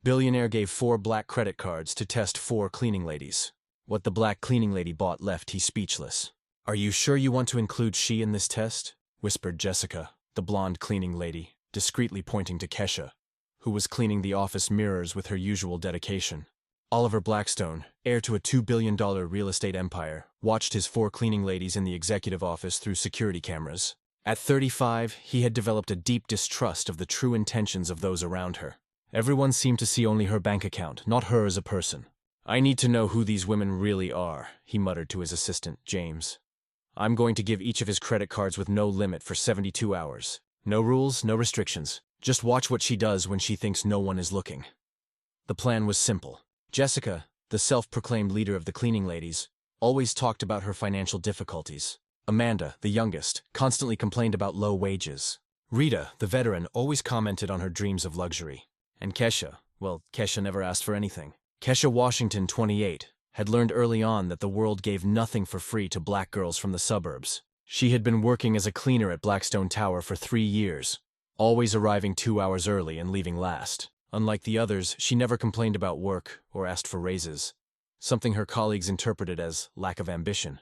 Billionaire gave 4 black credit cards to test 4 cleaning ladies. What the black cleaning lady bought left he speechless. "Are you sure you want to include she in this test?" whispered Jessica, the blonde cleaning lady, discreetly pointing to Kesha, who was cleaning the office mirrors with her usual dedication. Oliver Blackstone, heir to a $2 billion real estate empire, watched his 4 cleaning ladies in the executive office through security cameras. At 35, he had developed a deep distrust of the true intentions of those around her. Everyone seemed to see only her bank account, not her as a person. "I need to know who these women really are," he muttered to his assistant, James. "I'm going to give each of his credit cards with no limit for 72 hours. No rules, no restrictions. Just watch what she does when she thinks no one is looking." The plan was simple. Jessica, the self-proclaimed leader of the cleaning ladies, always talked about her financial difficulties. Amanda, the youngest, constantly complained about low wages. Rita, the veteran, always commented on her dreams of luxury. And Kesha, well, Kesha never asked for anything. Kesha Washington, 28, had learned early on that the world gave nothing for free to black girls from the suburbs. She had been working as a cleaner at Blackstone Tower for 3 years, always arriving 2 hours early and leaving last. Unlike the others, she never complained about work or asked for raises, something her colleagues interpreted as lack of ambition.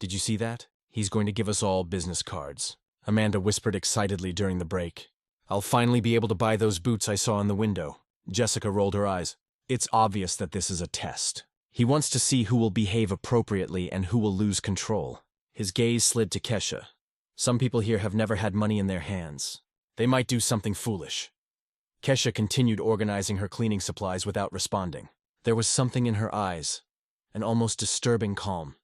"Did you see that? He's going to give us all business cards," Amanda whispered excitedly during the break. "I'll finally be able to buy those boots I saw in the window." Jessica rolled her eyes. "It's obvious that this is a test. He wants to see who will behave appropriately and who will lose control." His gaze slid to Kesha. "Some people here have never had money in their hands. They might do something foolish." Kesha continued organizing her cleaning supplies without responding. There was something in her eyes, an almost disturbing calm,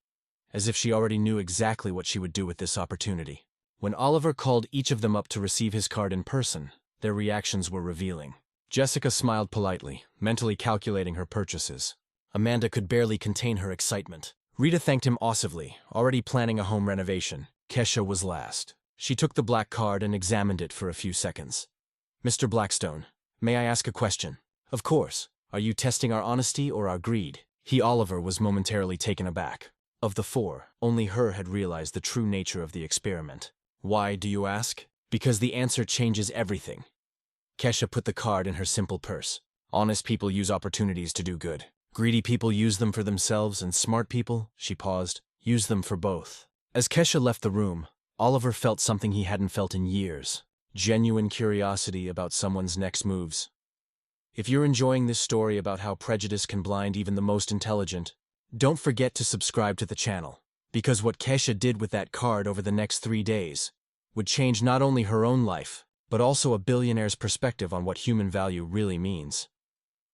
as if she already knew exactly what she would do with this opportunity. When Oliver called each of them up to receive his card in person, their reactions were revealing. Jessica smiled politely, mentally calculating her purchases. Amanda could barely contain her excitement. Rita thanked him awesively, already planning a home renovation. Kesha was last. She took the black card and examined it for a few seconds. "Mr. Blackstone, may I ask a question?" "Of course. Are you testing our honesty or our greed?" Oliver was momentarily taken aback. Of the 4, only her had realized the true nature of the experiment. "Why, do you ask?" "Because the answer changes everything." Kesha put the card in her simple purse. "Honest people use opportunities to do good. Greedy people use them for themselves, and smart people," she paused, "use them for both." As Kesha left the room, Oliver felt something he hadn't felt in years. Genuine curiosity about someone's next moves. If you're enjoying this story about how prejudice can blind even the most intelligent, don't forget to subscribe to the channel, because what Kesha did with that card over the next 3 days would change not only her own life, but also a billionaire's perspective on what human value really means.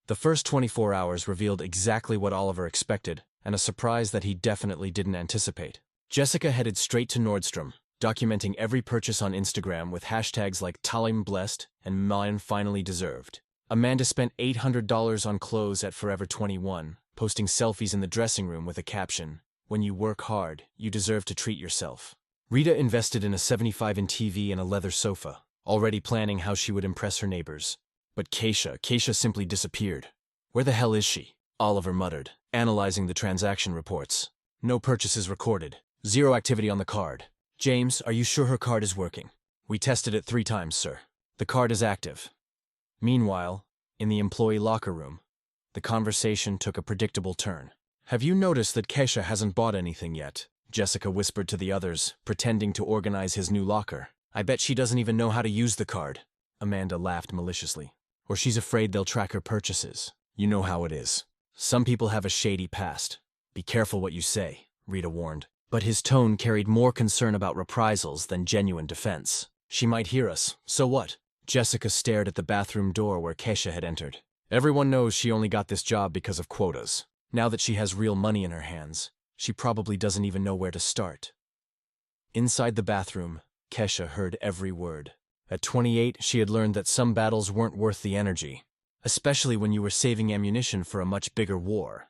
The first 24 hours revealed exactly what Oliver expected, and a surprise that he definitely didn't anticipate. Jessica headed straight to Nordstrom, documenting every purchase on Instagram with hashtags like "Time Blessed" and "Mine Finally Deserved." Amanda spent $800 on clothes at Forever 21, posting selfies in the dressing room with a caption, "When you work hard, you deserve to treat yourself." Rita invested in a 75-inch TV and a leather sofa, already planning how she would impress her neighbors. But Kesha simply disappeared. "Where the hell is she?" Oliver muttered, analyzing the transaction reports. "No purchases recorded. 0 activity on the card." "James, are you sure her card is working?" "We tested it 3 times, sir. The card is active." Meanwhile, in the employee locker room, the conversation took a predictable turn. "Have you noticed that Kesha hasn't bought anything yet?" Jessica whispered to the others, pretending to organize his new locker. "I bet she doesn't even know how to use the card." Amanda laughed maliciously. "Or she's afraid they'll track her purchases. You know how it is. Some people have a shady past." "Be careful what you say," Rita warned. But his tone carried more concern about reprisals than genuine defense. "She might hear us. So what?" Jessica stared at the bathroom door where Kesha had entered. "Everyone knows she only got this job because of quotas. Now that she has real money in her hands, she probably doesn't even know where to start." Inside the bathroom, Kesha heard every word. At 28, she had learned that some battles weren't worth the energy, especially when you were saving ammunition for a much bigger war.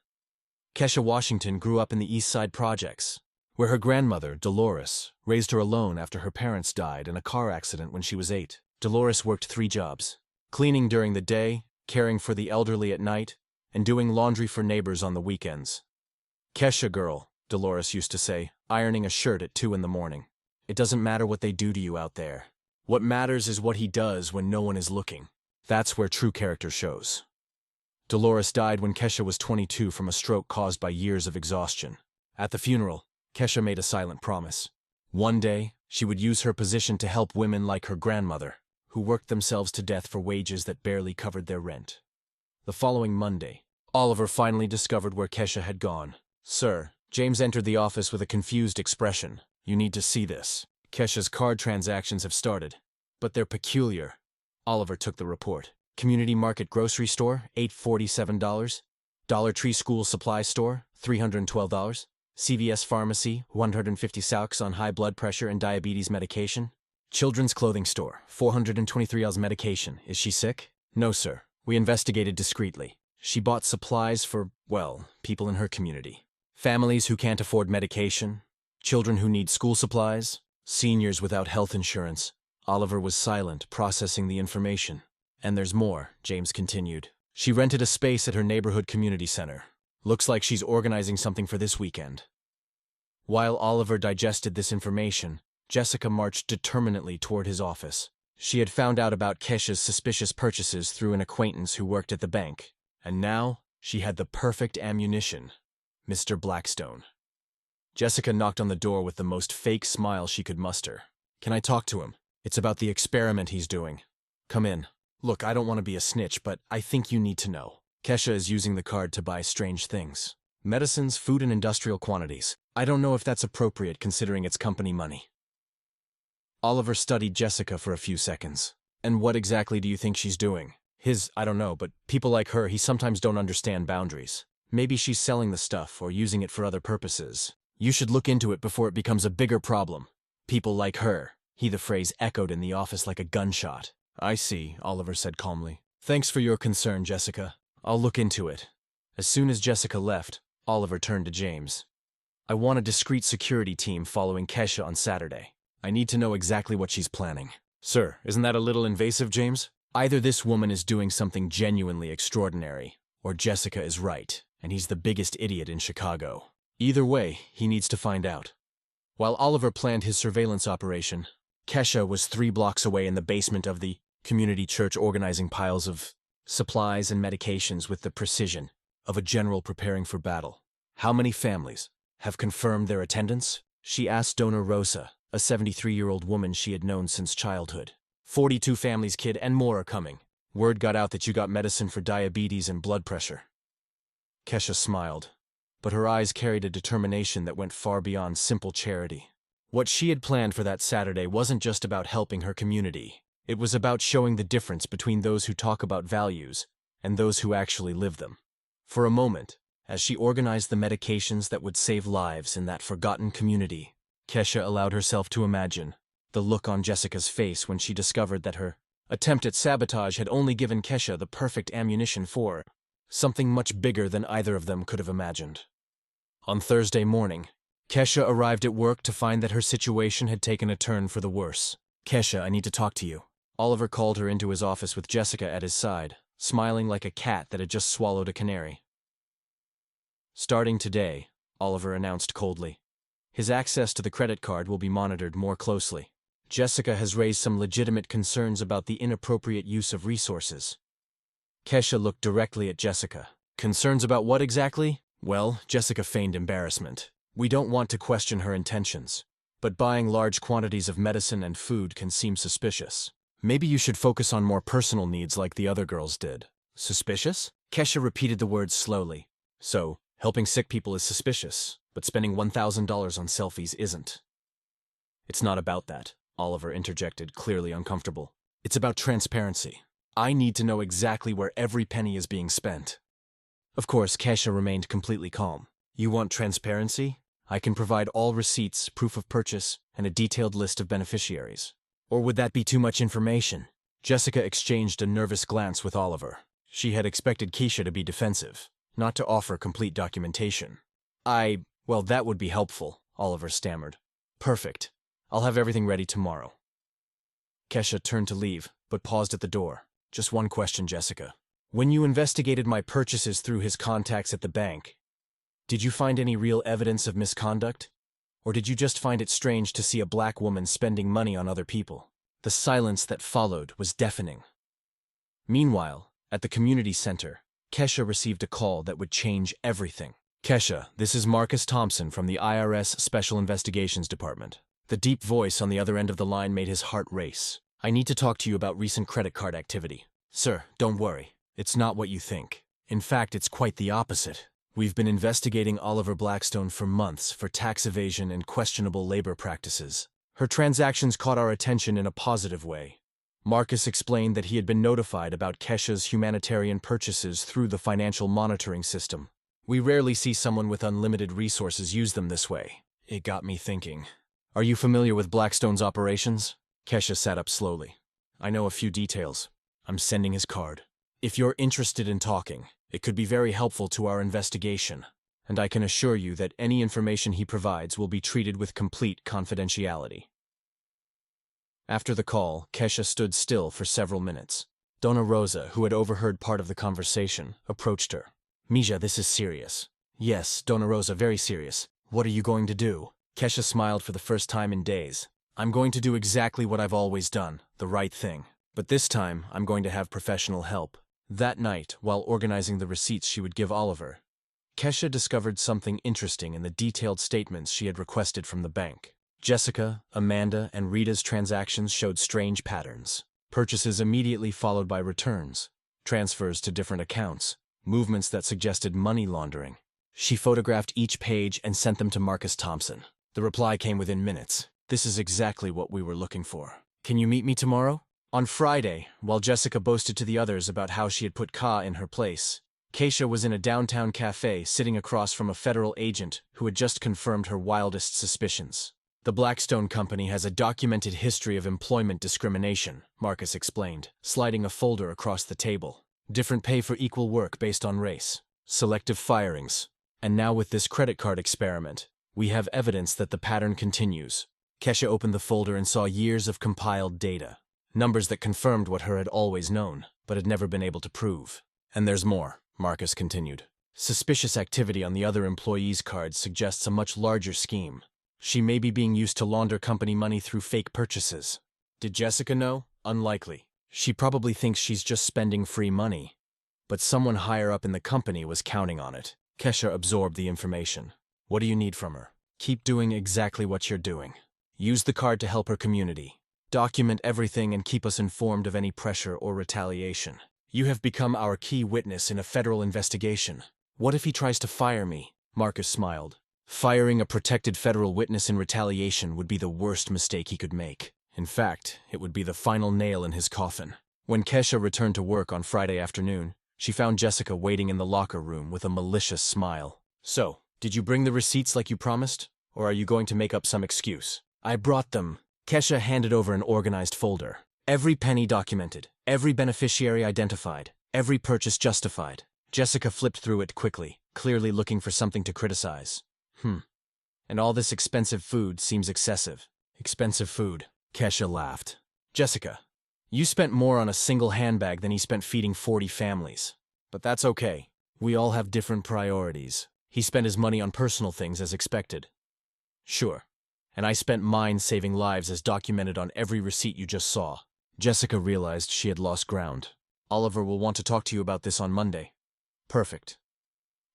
Kesha Washington grew up in the East Side projects, where her grandmother, Dolores, raised her alone after her parents died in a car accident when she was 8. Dolores worked 3 jobs: cleaning during the day, caring for the elderly at night, and doing laundry for neighbors on the weekends. "Kesha girl," Dolores used to say, ironing a shirt at 2 in the morning. "It doesn't matter what they do to you out there. What matters is what he does when no one is looking." That's where true character shows. Dolores died when Kesha was 22 from a stroke caused by years of exhaustion. At the funeral, Kesha made a silent promise. One day, she would use her position to help women like her grandmother, who worked themselves to death for wages that barely covered their rent. The following Monday, Oliver finally discovered where Kesha had gone. "Sir," James entered the office with a confused expression. "You need to see this. Kesha's card transactions have started, but they're peculiar." Oliver took the report. Community Market Grocery Store, $847. Dollar Tree School Supply Store, $312. CVS Pharmacy, 150 Salks on high blood pressure and diabetes medication. Children's Clothing Store, $423 medication. Is she sick? No, sir. We investigated discreetly. She bought supplies for, well, people in her community. Families who can't afford medication, children who need school supplies, seniors without health insurance. Oliver was silent, processing the information. "And there's more," James continued. "She rented a space at her neighborhood community center. Looks like she's organizing something for this weekend." While Oliver digested this information, Jessica marched determinedly toward his office. She had found out about Kesha's suspicious purchases through an acquaintance who worked at the bank, and now she had the perfect ammunition: Mr. Blackstone. Jessica knocked on the door with the most fake smile she could muster. "Can I talk to him? It's about the experiment he's doing." "Come in." "Look, I don't want to be a snitch, but I think you need to know. Kesha is using the card to buy strange things. Medicines, food, and industrial quantities. I don't know if that's appropriate considering it's company money." Oliver studied Jessica for a few seconds. "And what exactly do you think she's doing?" I don't know, but people like her, he sometimes don't understand boundaries. Maybe she's selling the stuff or using it for other purposes. You should look into it before it becomes a bigger problem. People like her." The phrase echoed in the office like a gunshot. "I see," Oliver said calmly. "Thanks for your concern, Jessica. I'll look into it." As soon as Jessica left, Oliver turned to James. "I want a discreet security team following Kesha on Saturday. I need to know exactly what she's planning." "Sir, isn't that a little invasive, James? Either this woman is doing something genuinely extraordinary, or Jessica is right, and he's the biggest idiot in Chicago. Either way, he needs to find out." While Oliver planned his surveillance operation, Kesha was 3 blocks away in the basement of the community church organizing piles of supplies and medications with the precision of a general preparing for battle. "How many families have confirmed their attendance?" she asked Dona Rosa, a 73-year-old woman she had known since childhood. 42 families, kid, and more are coming. Word got out that you got medicine for diabetes and blood pressure." Kesha smiled, but her eyes carried a determination that went far beyond simple charity. What she had planned for that Saturday wasn't just about helping her community. It was about showing the difference between those who talk about values and those who actually live them. For a moment, as she organized the medications that would save lives in that forgotten community, Kesha allowed herself to imagine the look on Jessica's face when she discovered that her attempt at sabotage had only given Kesha the perfect ammunition for something much bigger than either of them could have imagined. On Thursday morning, Kesha arrived at work to find that her situation had taken a turn for the worse. "Kesha, I need to talk to you." Oliver called her into his office with Jessica at his side, smiling like a cat that had just swallowed a canary. "Starting today," Oliver announced coldly, "his access to the credit card will be monitored more closely. Jessica has raised some legitimate concerns about the inappropriate use of resources." Kesha looked directly at Jessica. "Concerns about what exactly?" "Well," Jessica feigned embarrassment, "we don't want to question her intentions, but buying large quantities of medicine and food can seem suspicious. Maybe you should focus on more personal needs like the other girls did." "Suspicious?" Kesha repeated the words slowly. "So, helping sick people is suspicious, but spending $1,000 on selfies isn't." "It's not about that," Oliver interjected, clearly uncomfortable. "It's about transparency. I need to know exactly where every penny is being spent." Of course, Kesha remained completely calm. "You want transparency? I can provide all receipts, proof of purchase, and a detailed list of beneficiaries. Or would that be too much information?" Jessica exchanged a nervous glance with Oliver. She had expected Kesha to be defensive, not to offer complete documentation. Well, that would be helpful," Oliver stammered. "Perfect. I'll have everything ready tomorrow." Kesha turned to leave, but paused at the door. "Just one question, Jessica. When you investigated my purchases through his contacts at the bank, did you find any real evidence of misconduct? Or did you just find it strange to see a black woman spending money on other people?" The silence that followed was deafening. Meanwhile, at the community center, Kesha received a call that would change everything. Kesha, this is Marcus Thompson from the IRS Special Investigations Department. The deep voice on the other end of the line made his heart race. I need to talk to you about recent credit card activity. Sir, don't worry. It's not what you think. In fact, it's quite the opposite. We've been investigating Oliver Blackstone for months for tax evasion and questionable labor practices. Her transactions caught our attention in a positive way. Marcus explained that he had been notified about Kesha's humanitarian purchases through the financial monitoring system. We rarely see someone with unlimited resources use them this way. It got me thinking. Are you familiar with Blackstone's operations? Kesha sat up slowly. I know a few details. I'm sending his card. If you're interested in talking, it could be very helpful to our investigation, and I can assure you that any information he provides will be treated with complete confidentiality. After the call, Kesha stood still for several minutes. Donna Rosa, who had overheard part of the conversation, approached her. Mija, this is serious. Yes, Donna Rosa, very serious. What are you going to do? Kesha smiled for the first time in days. I'm going to do exactly what I've always done, the right thing. But this time, I'm going to have professional help. That night, while organizing the receipts she would give Oliver, Kesha discovered something interesting in the detailed statements she had requested from the bank. Jessica, Amanda, and Rita's transactions showed strange patterns. Purchases immediately followed by returns, transfers to different accounts, movements that suggested money laundering. She photographed each page and sent them to Marcus Thompson. The reply came within minutes. This is exactly what we were looking for. Can you meet me tomorrow? On Friday, while Jessica boasted to the others about how she had put Ka in her place, Kesha was in a downtown cafe sitting across from a federal agent who had just confirmed her wildest suspicions. The Blackstone Company has a documented history of employment discrimination, Marcus explained, sliding a folder across the table. Different pay for equal work based on race, selective firings, and now with this credit card experiment, we have evidence that the pattern continues. Kesha opened the folder and saw years of compiled data. Numbers that confirmed what her had always known, but had never been able to prove. And there's more, Marcus continued. Suspicious activity on the other employees' cards suggests a much larger scheme. She may be being used to launder company money through fake purchases. Did Jessica know? Unlikely. She probably thinks she's just spending free money. But someone higher up in the company was counting on it. Kesha absorbed the information. What do you need from her? Keep doing exactly what you're doing. Use the card to help her community. Document everything and keep us informed of any pressure or retaliation. You have become our key witness in a federal investigation. What if he tries to fire me? Marcus smiled. Firing a protected federal witness in retaliation would be the worst mistake he could make. In fact, it would be the final nail in his coffin. When Kesha returned to work on Friday afternoon, she found Jessica waiting in the locker room with a malicious smile. So, did you bring the receipts like you promised? Or are you going to make up some excuse? I brought them. Kesha handed over an organized folder. Every penny documented, every beneficiary identified, every purchase justified. Jessica flipped through it quickly, clearly looking for something to criticize. And all this expensive food seems excessive. Expensive food. Kesha laughed. Jessica, you spent more on a single handbag than he spent feeding 40 families. But that's okay. We all have different priorities. He spent his money on personal things as expected. Sure. And I spent mine saving lives as documented on every receipt you just saw. Jessica realized she had lost ground. Oliver will want to talk to you about this on Monday. Perfect.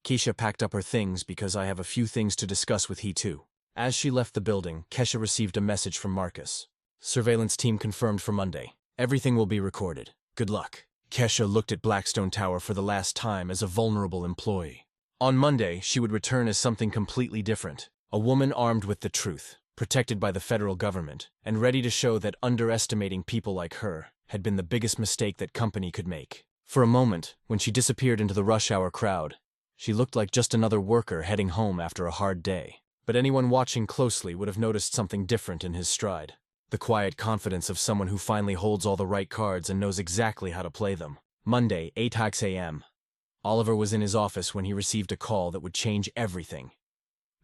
Kesha packed up her things because I have a few things to discuss with he too. As she left the building, Kesha received a message from Marcus. Surveillance team confirmed for Monday. Everything will be recorded. Good luck. Kesha looked at Blackstone Tower for the last time as a vulnerable employee. On Monday, she would return as something completely different. A woman armed with the truth, protected by the federal government, and ready to show that underestimating people like her had been the biggest mistake that company could make. For a moment, when she disappeared into the rush hour crowd, she looked like just another worker heading home after a hard day. But anyone watching closely would have noticed something different in his stride. The quiet confidence of someone who finally holds all the right cards and knows exactly how to play them. Monday, 8 a.m. Oliver was in his office when he received a call that would change everything.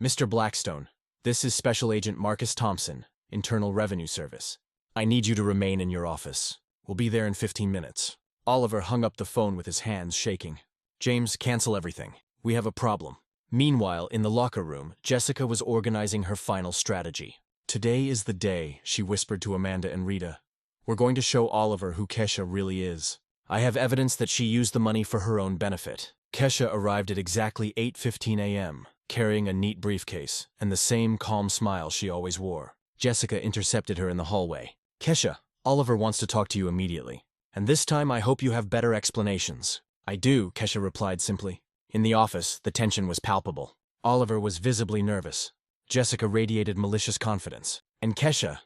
Mr. Blackstone, this is Special Agent Marcus Thompson, Internal Revenue Service. I need you to remain in your office. We'll be there in 15 minutes. Oliver hung up the phone with his hands shaking. James, cancel everything. We have a problem. Meanwhile, in the locker room, Jessica was organizing her final strategy. Today is the day, she whispered to Amanda and Rita. We're going to show Oliver who Kesha really is. I have evidence that she used the money for her own benefit. Kesha arrived at exactly 8:15 a.m., carrying a neat briefcase and the same calm smile she always wore. Jessica intercepted her in the hallway. Kesha, Oliver wants to talk to you immediately. And this time I hope you have better explanations. I do, Kesha replied simply. In the office, the tension was palpable. Oliver was visibly nervous. Jessica radiated malicious confidence. And Kesha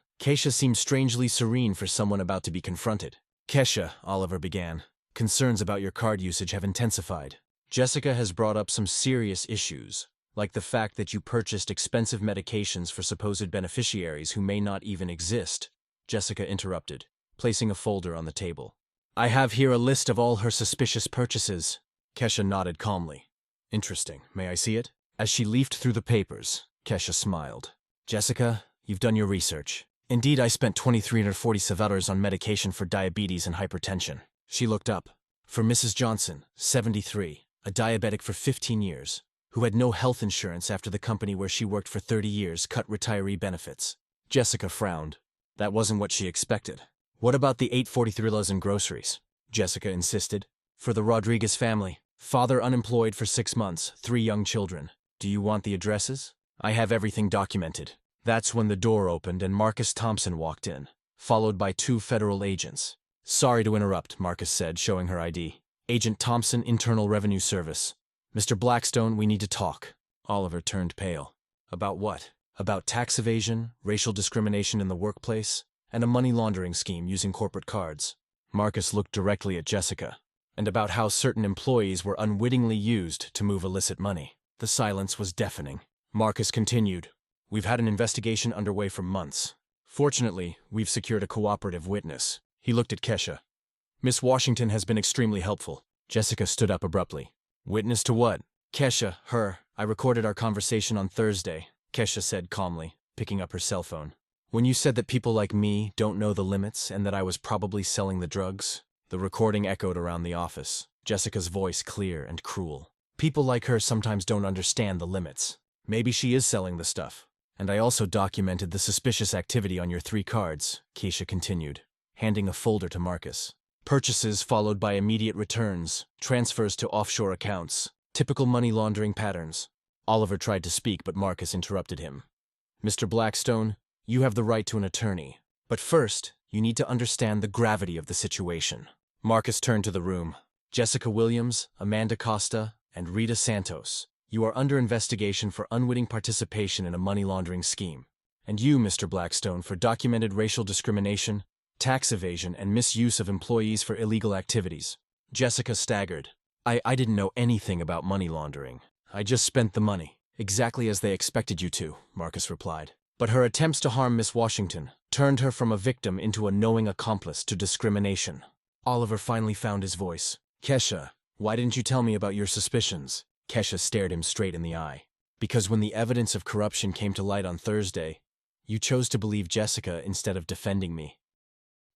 seemed strangely serene for someone about to be confronted. Kesha, Oliver began, concerns about your card usage have intensified. Jessica has brought up some serious issues, like the fact that you purchased expensive medications for supposed beneficiaries who may not even exist. Jessica interrupted, placing a folder on the table. I have here a list of all her suspicious purchases. Kesha nodded calmly. Interesting. May I see it? As she leafed through the papers, Kesha smiled. Jessica, you've done your research. Indeed, I spent $2,347 on medication for diabetes and hypertension. She looked up. For Mrs. Johnson, 73, a diabetic for 15 years, who had no health insurance after the company where she worked for 30 years cut retiree benefits. Jessica frowned. That wasn't what she expected. What about the $843 in groceries? Jessica insisted. For the Rodriguez family, father unemployed for 6 months, 3 young children. Do you want the addresses? I have everything documented. That's when the door opened and Marcus Thompson walked in, followed by 2 federal agents. Sorry to interrupt, Marcus said, showing her ID. Agent Thompson, Internal Revenue Service. Mr. Blackstone, we need to talk. Oliver turned pale. About what? About tax evasion, racial discrimination in the workplace, and a money laundering scheme using corporate cards. Marcus looked directly at Jessica, and about how certain employees were unwittingly used to move illicit money. The silence was deafening. Marcus continued. We've had an investigation underway for months. Fortunately, we've secured a cooperative witness. He looked at Kesha. Miss Washington has been extremely helpful. Jessica stood up abruptly. Witness to what? Kesha, her. I recorded our conversation on Thursday, Kesha said calmly, picking up her cell phone. When you said that people like me don't know the limits and that I was probably selling the drugs, the recording echoed around the office, Jessica's voice clear and cruel. People like her sometimes don't understand the limits. Maybe she is selling the stuff. And I also documented the suspicious activity on your 3 cards, Kesha continued, handing a folder to Marcus. Purchases followed by immediate returns, transfers to offshore accounts, typical money laundering patterns. Oliver tried to speak, but Marcus interrupted him. Mr. Blackstone, you have the right to an attorney. But first, you need to understand the gravity of the situation. Marcus turned to the room. Jessica Williams, Amanda Costa, and Rita Santos. You are under investigation for unwitting participation in a money laundering scheme. And you, Mr. Blackstone, for documented racial discrimination, tax evasion, and misuse of employees for illegal activities. Jessica staggered. I didn't know anything about money laundering. I just spent the money, exactly as they expected you to, Marcus replied. But her attempts to harm Miss Washington turned her from a victim into a knowing accomplice to discrimination. Oliver finally found his voice. Kesha, why didn't you tell me about your suspicions? Kesha stared him straight in the eye. Because when the evidence of corruption came to light on Thursday, you chose to believe Jessica instead of defending me.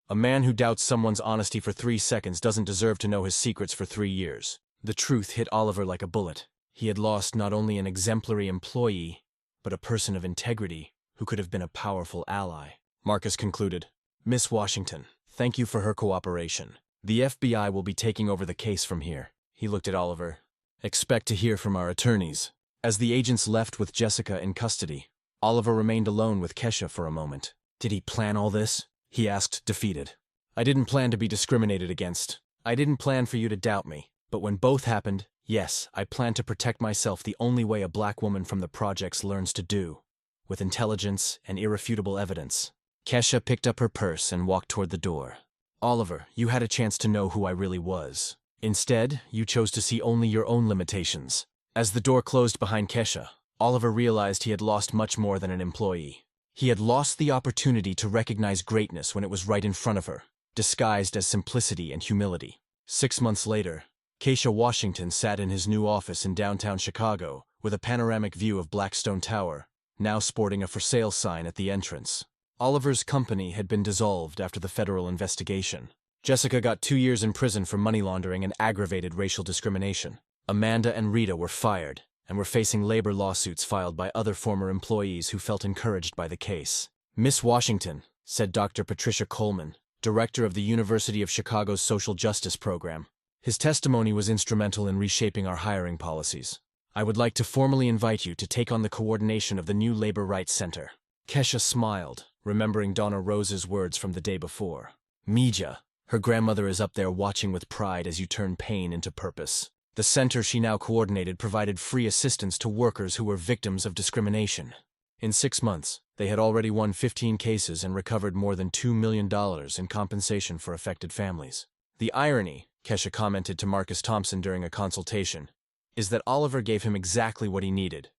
A man who doubts someone's honesty for 3 seconds doesn't deserve to know his secrets for 3 years. The truth hit Oliver like a bullet. He had lost not only an exemplary employee, but a person of integrity who could have been a powerful ally. Marcus concluded. Miss Washington, thank you for her cooperation. The FBI will be taking over the case from here. He looked at Oliver. Expect to hear from our attorneys. As the agents left with Jessica in custody, Oliver remained alone with Kesha for a moment. Did he plan all this? He asked, defeated. I didn't plan to be discriminated against. I didn't plan for you to doubt me. But when both happened, yes, I planned to protect myself the only way a black woman from the projects learns to do, with intelligence and irrefutable evidence. Kesha picked up her purse and walked toward the door. Oliver, you had a chance to know who I really was. Instead, you chose to see only your own limitations. As the door closed behind Kesha, Oliver realized he had lost much more than an employee. He had lost the opportunity to recognize greatness when it was right in front of her, disguised as simplicity and humility. 6 months later, Kesha Washington sat in his new office in downtown Chicago with a panoramic view of Blackstone Tower, now sporting a for sale sign at the entrance. Oliver's company had been dissolved after the federal investigation. Jessica got 2 years in prison for money laundering and aggravated racial discrimination. Amanda and Rita were fired and were facing labor lawsuits filed by other former employees who felt encouraged by the case. Miss Washington, said Dr. Patricia Coleman, director of the University of Chicago's Social Justice Program. His testimony was instrumental in reshaping our hiring policies. I would like to formally invite you to take on the coordination of the new Labor Rights Center. Kesha smiled, remembering Donna Rose's words from the day before. Mija, her grandmother is up there watching with pride as you turn pain into purpose. The center she now coordinated provided free assistance to workers who were victims of discrimination. In 6 months, they had already won 15 cases and recovered more than $2 million in compensation for affected families. The irony, Kesha commented to Marcus Thompson during a consultation, is that Oliver gave him exactly what he needed: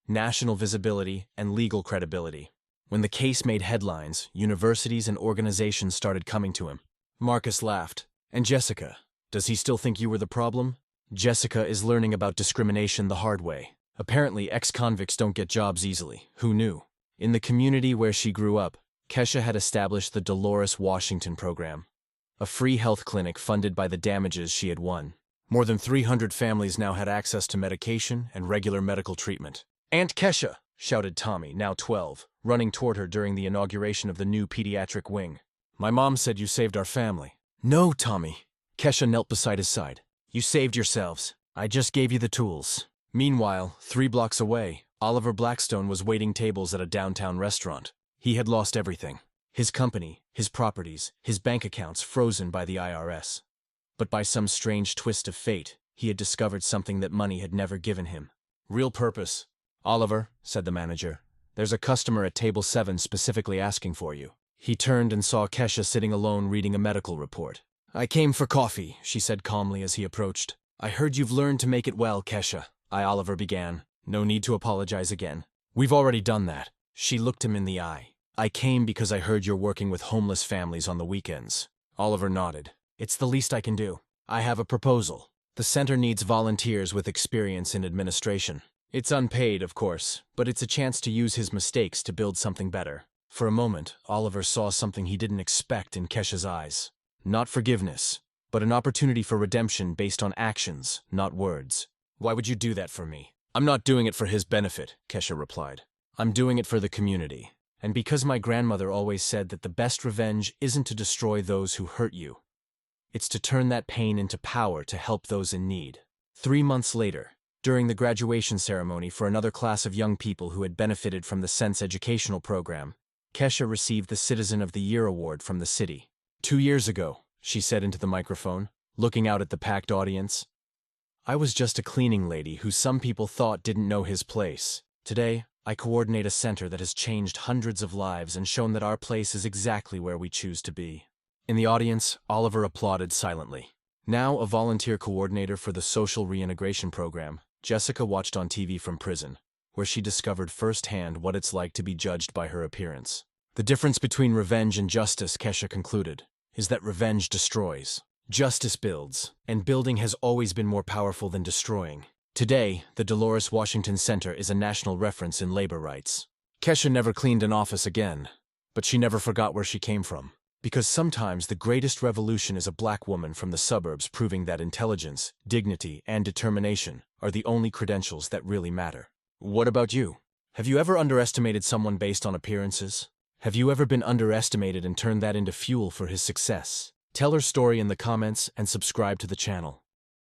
national visibility and legal credibility. When the case made headlines, universities and organizations started coming to him. Marcus laughed. And Jessica, does he still think you were the problem? Jessica is learning about discrimination the hard way. Apparently, ex-convicts don't get jobs easily. Who knew? In the community where she grew up, Kesha had established the Dolores Washington program, a free health clinic funded by the damages she had won. More than 300 families now had access to medication and regular medical treatment. "Aunt Kesha!" shouted Tommy, now 12, running toward her during the inauguration of the new pediatric wing. "My mom said you saved our family." "No, Tommy." Kesha knelt beside his side. "You saved yourselves. I just gave you the tools." Meanwhile, 3 blocks away, Oliver Blackstone was waiting tables at a downtown restaurant. He had lost everything. His company, his properties, his bank accounts frozen by the IRS. But by some strange twist of fate, he had discovered something that money had never given him: real purpose. "Oliver," said the manager, "there's a customer at table 7 specifically asking for you." He turned and saw Kesha sitting alone reading a medical report. "I came for coffee," she said calmly as he approached. "I heard you've learned to make it well, Kesha." Oliver began. "No need to apologize again. We've already done that." She looked him in the eye. "I came because I heard you're working with homeless families on the weekends." Oliver nodded. "It's the least I can do. I have a proposal. The center needs volunteers with experience in administration. It's unpaid, of course, but it's a chance to use his mistakes to build something better." For a moment, Oliver saw something he didn't expect in Kesha's eyes. Not forgiveness, but an opportunity for redemption based on actions, not words. "Why would you do that for me?" "I'm not doing it for his benefit," Kesha replied. "I'm doing it for the community. And because my grandmother always said that the best revenge isn't to destroy those who hurt you. It's to turn that pain into power to help those in need." 3 months later, during the graduation ceremony for another class of young people who had benefited from the Sense educational program, Kesha received the Citizen of the Year award from the city. 2 years ago," she said into the microphone, looking out at the packed audience, "I was just a cleaning lady who some people thought didn't know his place. Today, I coordinate a center that has changed hundreds of lives and shown that our place is exactly where we choose to be." In the audience, Oliver applauded silently. Now a volunteer coordinator for the Social Reintegration Program, Jessica watched on TV from prison, where she discovered firsthand what it's like to be judged by her appearance. The difference between revenge and justice, Kesha concluded, is that revenge destroys. Justice builds, and building has always been more powerful than destroying. Today, the Dolores Washington Center is a national reference in labor rights. Kesha never cleaned an office again, but she never forgot where she came from. Because sometimes the greatest revolution is a black woman from the suburbs proving that intelligence, dignity, and determination are the only credentials that really matter. What about you? Have you ever underestimated someone based on appearances? Have you ever been underestimated and turned that into fuel for his success? Tell her story in the comments and subscribe to the channel.